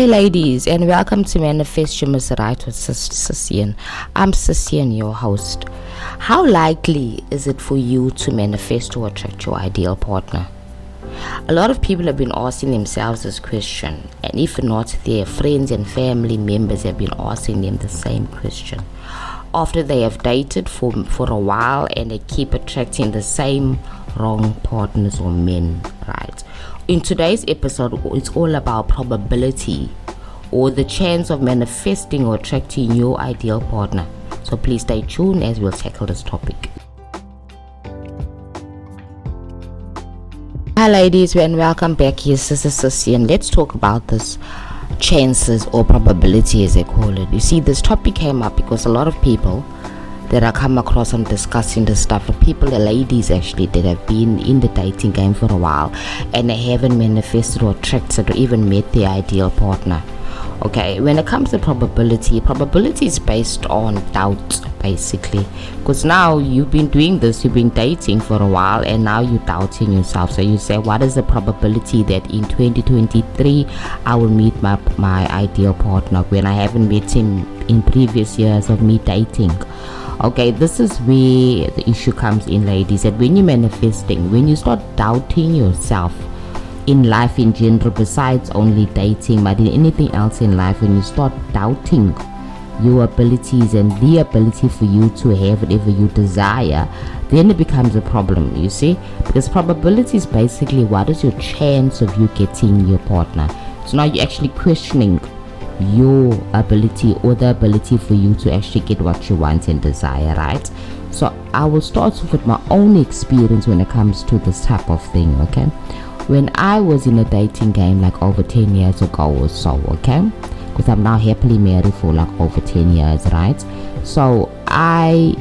Hey ladies, and welcome to Manifest Your Right with Cecian. I'm Cecian, your host. How likely is it for you to manifest or attract your ideal partner? A lot of people have been asking themselves this question, and if not, their friends and family members have been asking them the same question. After they have dated for a while and they keep attracting the same wrong partners or men, right? In today's episode, it's all about probability or the chance of manifesting or attracting your ideal partner. So please stay tuned as we'll tackle this topic. Hi ladies, and welcome back. This is Cecian, and let's talk about this chances or probability as they call it. You see, this topic came up because a lot of people that I come across and discussing this stuff, the ladies actually that have been in the dating game for a while and they haven't manifested or attracted or even met their ideal partner. Okay, when it comes to probability is based on doubt, basically, because now you've been doing this, you've been dating for a while, and now you're doubting yourself. So you say, what is the probability that in 2023 I will meet my ideal partner when I haven't met him in previous years of me dating? Okay, this is where the issue comes in, ladies, that when you're manifesting, when you start doubting yourself in life in general, besides only dating, but in anything else in life, when you start doubting your abilities and the ability for you to have whatever you desire, then it becomes a problem, you see, because probability is basically what is your chance of you getting your partner. So now you're actually questioning your ability or the ability for you to actually get what you want and desire, right? So I will start with my own experience when it comes to this type of thing. Okay, when I was in a dating game like over 10 years ago or so, okay, because I'm now happily married for like over 10 years, right? So I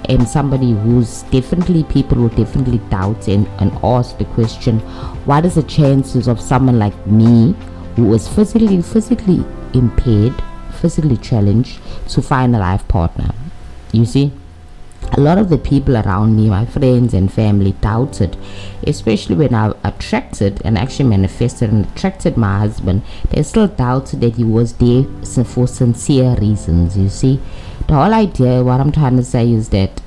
am somebody who's definitely, people will definitely doubt and ask the question, what is the chances of someone like me who is physically impaired, physically challenged, to find a life partner? You see, a lot of the people around me, my friends and family, doubted, especially when I attracted and actually manifested and attracted my husband. They still doubted that he was there for sincere reasons. You see, the whole idea, what I'm trying to say is that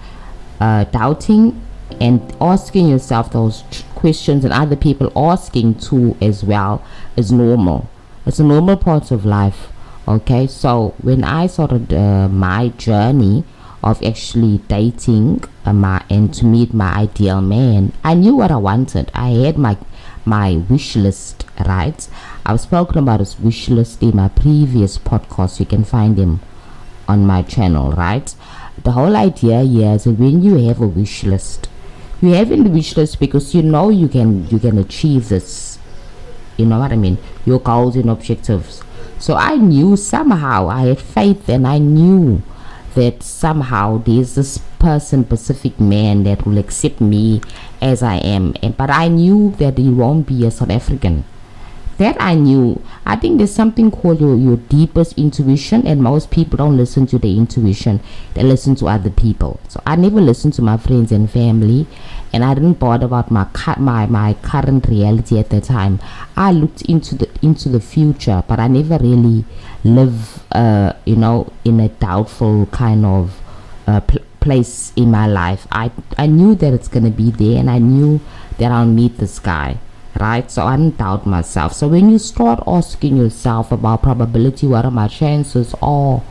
doubting and asking yourself those questions, and other people asking too as well, is normal. It's a normal part of life. Okay, so when I started my journey of actually dating and to meet my ideal man, I knew what I wanted. I had my wish list, right? I've spoken about this wish list in my previous podcast. You can find them on my channel, right? The whole idea here is that when you have a wish list, you have in the wish list because you know you can achieve this. You know what I mean? Your goals and objectives. So I knew somehow, I had faith, and I knew that somehow there's this person-specific man that will accept me as I am. But I knew that he won't be a South African. That I knew. I think there's something called your deepest intuition, and most people don't listen to their intuition. They listen to other people. So I never listened to my friends and family, and I didn't bother about my current reality at the time. I looked into the future, but I never really live in a doubtful kind of place in my life. I knew that it's gonna be there, and I knew that I'll meet this guy, right? So I didn't doubt myself. So when you start asking yourself about probability, what are my chances of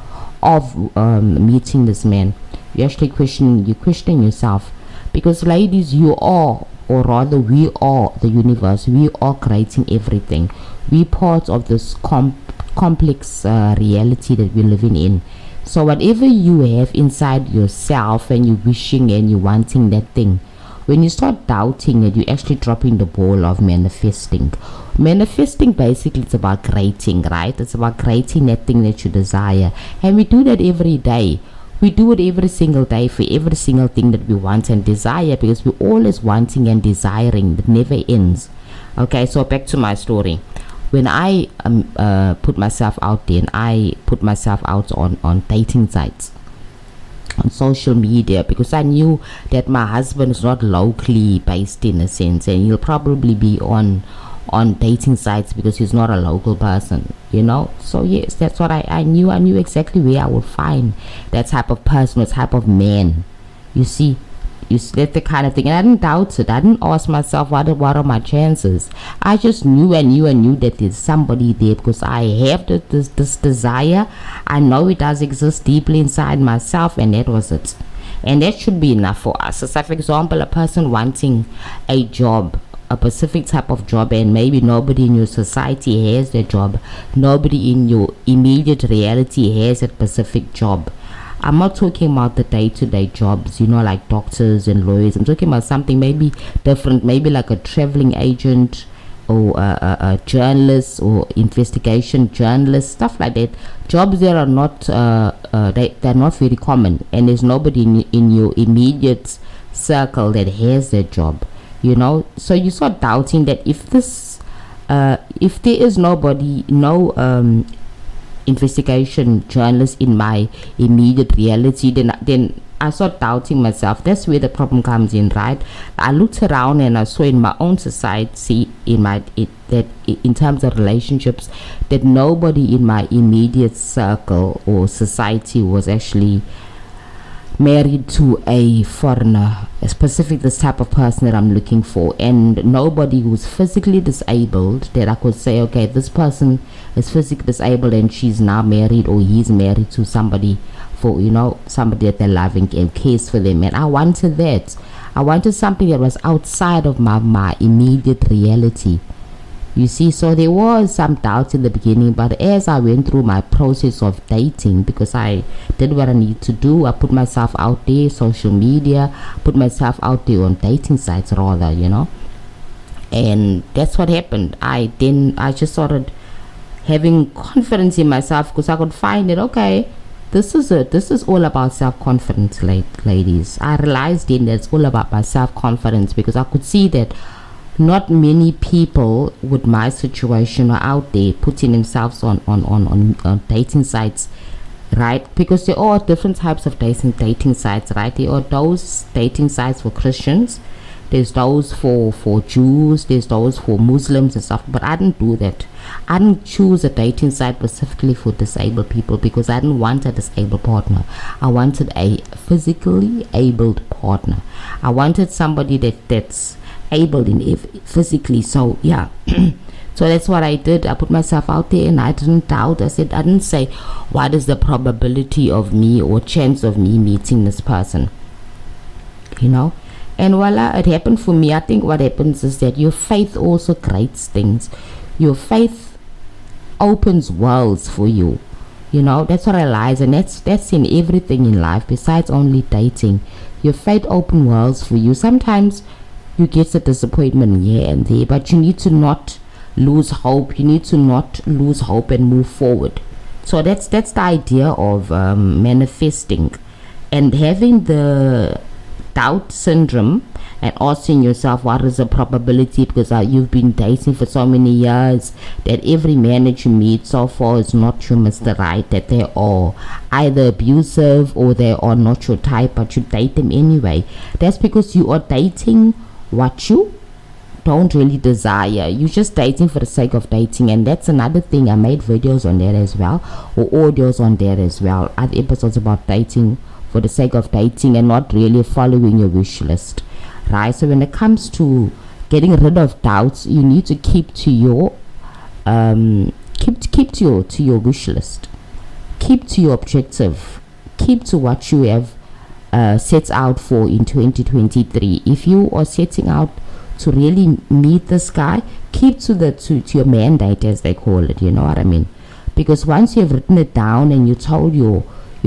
meeting this man, you're actually questioning yourself. Because ladies, you are, or rather we are the universe. We are creating everything. We part of this complex reality that we're living in. So whatever you have inside yourself and you're wishing and you're wanting that thing, when you start doubting it, you're actually dropping the ball of manifesting. Manifesting, basically, it's about creating, right? It's about creating that thing that you desire. And we do that every day. We do it every single day for every single thing that we want and desire, because we're always wanting and desiring. It never ends. Okay, so back to my story. When I put myself out there, and I put myself out on dating sites, on social media, because I knew that my husband is not locally based in a sense, and he'll probably be on on dating sites because he's not a local person, so yes, that's what I knew exactly where I would find that type of person or type of man. You see, that's the kind of thing, and I didn't doubt it. I didn't ask myself what are my chances. I just knew that there's somebody there because I have this desire. I know it does exist deeply inside myself, and that was it. And that should be enough for us. So, for example, a person wanting a job, a specific type of job, and maybe nobody in your society has that job, nobody in your immediate reality has that specific job. I'm not talking about the day-to-day jobs, like doctors and lawyers. I'm talking about something maybe different, maybe like a traveling agent or a journalist or investigation journalist, stuff like that. Jobs that are not they're not very common, and there's nobody in your immediate circle that has that job. So you start doubting that if there is no investigation journalist in my immediate reality, then I start doubting myself. That's where the problem comes in, right? I looked around and I saw in my own society, that in terms of relationships, that nobody in my immediate circle or society was actually married to a foreigner, specific this type of person that I'm looking for, and nobody who's physically disabled that I could say, okay, this person is physically disabled and she's now married or he's married to somebody for somebody that they're loving and cares for them. And I wanted that. I wanted something that was outside of my immediate reality. You see, so there was some doubt in the beginning, but as I went through my process of dating, because I did what I need to do, I put myself out there, social media, put myself out there on dating sites rather, and that's what happened. I just started having confidence in myself because I could find it. Okay, this is all about self-confidence, ladies. I realized then that it's all about my self-confidence, because I could see that not many people with my situation are out there putting themselves on dating sites, right? Because there are different types of dating sites, right? There are those dating sites for Christians, there's those for Jews, there's those for Muslims and stuff. But I didn't do that. I didn't choose a dating site specifically for disabled people because I didn't want a disabled partner. I wanted a physically abled partner. I wanted somebody that's able in physically. So yeah, so that's what I did. I put myself out there and I didn't doubt. I didn't say what is the probability of me or chance of me meeting this person, and voila, it happened for me. I think what happens is that your faith also creates things. Your faith opens worlds for you. That's what I realized, and that's in everything in life besides only dating. Your faith opens worlds for you. Sometimes you get a disappointment here and there, but you need to not lose hope. You need to not lose hope and move forward. So that's the idea of manifesting, and having the doubt syndrome and asking yourself what is the probability, because you've been dating for so many years, that every man that you meet so far is not your Mr. Right, that they are either abusive or they are not your type, but you date them anyway. That's because you are dating what you don't really desire. You're just dating for the sake of dating, and that's another thing. I made videos on that as well, or audios on that as well, other episodes about dating for the sake of dating and not really following your wish list, right? So when it comes to getting rid of doubts, you need to keep to your keep to your wish list, keep to your objective, keep to what you have set out for in 2023. If you are setting out to really meet this guy, keep to your mandate, as they call it. You know what I mean? Because once you have written it down and you told your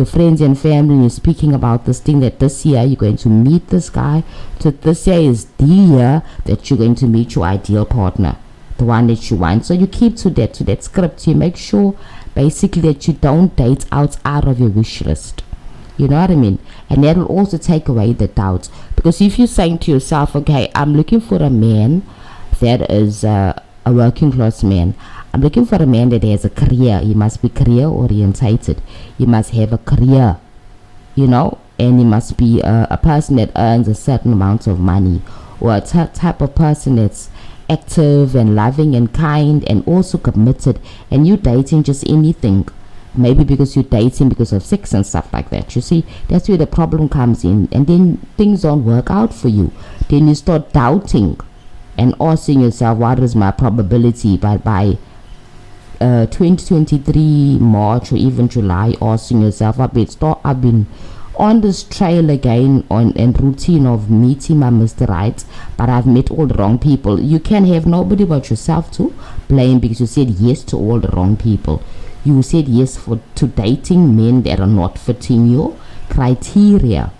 friends and family, and you're speaking about this thing, that this year you're going to meet this guy, so this year is the year that you're going to meet your ideal partner, the one that you want. So you keep to that script. You make sure basically that you don't date outside of your wish list. You know what I mean? And that will also take away the doubts, because if you're saying to yourself, okay, I'm looking for a man that is a working class man, I'm looking for a man that has a career. He must be career orientated. He must have a career, and he must be a person that earns a certain amount of money, or a type of person that's active and loving and kind and also committed, and you dating just anything, maybe because you're dating because of sex and stuff like that, you see, that's where the problem comes in. And then things don't work out for you, then you start doubting and asking yourself, what is my probability? But by 2023 March or even July, asking yourself, I've been on this trail again and routine of meeting my Mr. Right, but I've met all the wrong people. You can have nobody but yourself to blame, because you said yes to all the wrong people. You said yes to dating men that are not fitting your criteria.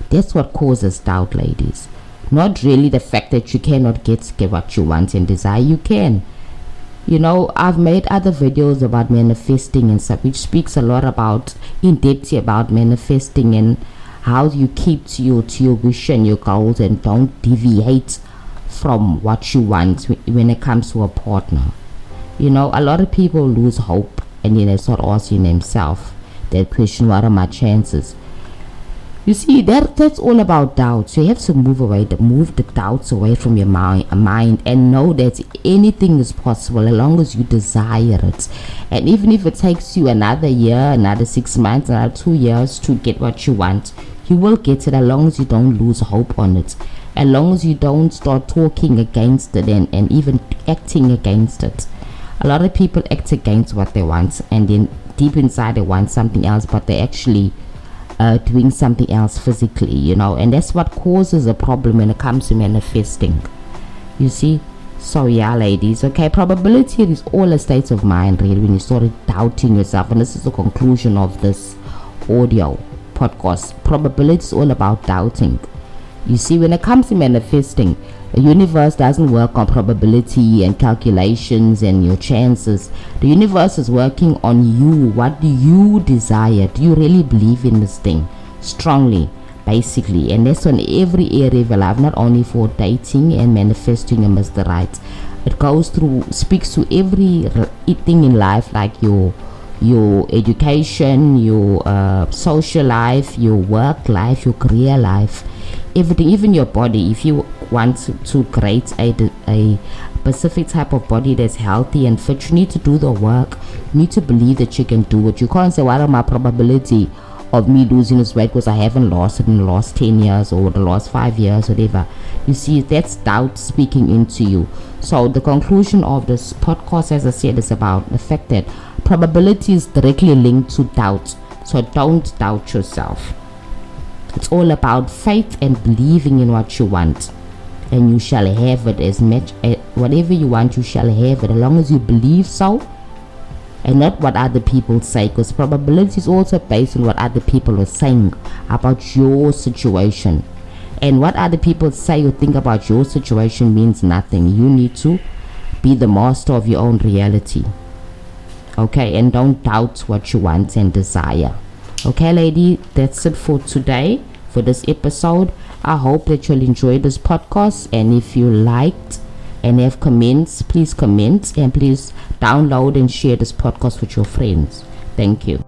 That's what causes doubt, ladies. Not really the fact that you cannot get what you want and desire. You can. You know, I've made other videos about manifesting and stuff, which speaks a lot about, in depth about manifesting and how you keep to your wish and your goals and don't deviate from what you want when it comes to a partner. You know, a lot of people lose hope and then they start asking themselves that question, what are my chances? You see, that's all about doubt. So you have to move the doubts away from your mind and know that anything is possible as long as you desire it. And even if it takes you another year, another 6 months, another 2 years to get what you want, you will get it as long as you don't lose hope on it. As long as you don't start talking against it and even acting against it. A lot of people act against what they want, and then deep inside they want something else, but they actually doing something else physically, you know, and that's what causes a problem when it comes to manifesting, you see. So yeah, ladies, okay, probability is all a state of mind, really, when you started doubting yourself. And this is the conclusion of this audio podcast. Probability is all about doubting. You see, when it comes to manifesting, the universe doesn't work on probability and calculations and your chances. The universe is working on you. What do you desire? Do you really believe in this thing strongly, basically? And that's on every area of your life, not only for dating and manifesting and Mr. Right. It goes through, speaks to every thing in life, like your education, your social life, your work life, your career life, everything, even your body. If you want to create a specific type of body that's healthy and fit, you need to do the work. You need to believe that you can do it. You can't say, what are my probability of me losing this weight because I haven't lost it in the last 10 years or the last 5 years, whatever. You see, that's doubt speaking into you. So the conclusion of this podcast, as I said, is about the fact that probability is directly linked to doubt. So don't doubt yourself. It's all about faith and believing in what you want, and you shall have it. As much whatever you want, you shall have it, as long as you believe so, and not what other people say, because probability is also based on what other people are saying about your situation. And what other people say or think about your situation means nothing. You need to be the master of your own reality, okay? And don't doubt what you want and desire. Okay, lady, that's it for today, for this episode. I hope that you'll enjoy this podcast, and if you liked and have comments, please comment, and please download and share this podcast with your friends. Thank you.